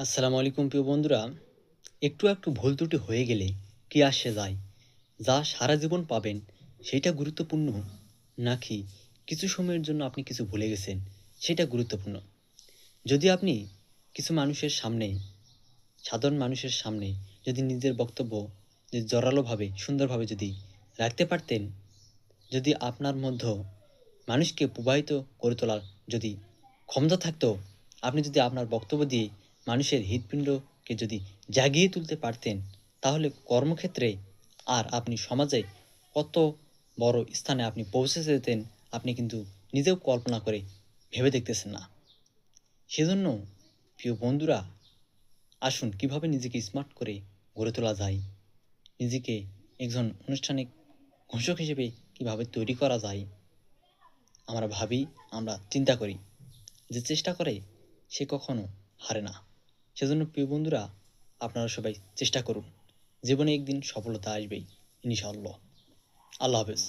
আসসালামু আলাইকুম প্রিয় বন্ধুরা। একটু ভুল ত্রুটি হয়ে গেলে কি আসে যায়? যা সারা জীবন পাবেন সেইটা গুরুত্বপূর্ণ, নাকি কিছু সময়ের জন্য আপনি কিছু ভুলে গেছেন সেটা গুরুত্বপূর্ণ? যদি আপনি কিছু মানুষের সামনে, সাধারণ মানুষের সামনে যদি নিজের বক্তব্য যদি জোরালোভাবে সুন্দরভাবে যদি রাখতে পারতেন, যদি আপনার মধ্যে মানুষকে প্রবাহিত করে তোলার যদি ক্ষমতা থাকতো, আপনি যদি আপনার বক্তব্য দিয়ে মানুষের হৃৎপিণ্ডকে যদি জাগিয়ে তুলতে পারতেন, তাহলে কর্মক্ষেত্রে আর আপনি সমাজে কত বড় স্থানে আপনি পৌঁছে যেতেন, আপনি কিন্তু নিজেও কল্পনা করে ভেবে দেখতেছেন না। সেজন্য প্রিয় বন্ধুরা, আসুন কিভাবে নিজেকে স্মার্ট করে গড়ে তোলা যায়, নিজেকে একজন আনুষ্ঠানিক ঘোষক হিসেবে কিভাবে তৈরি করা যায়, আমরা ভাবি, আমরা চিন্তা করি। যে চেষ্টা করে সে কখনো হারে না। সেজন্য প্রিয় বন্ধুরা, আপনারা সবাই চেষ্টা করুন। জীবনে একদিন সফলতা আসবেই ইনশাআল্লাহ। আল্লাহ হাফেজ।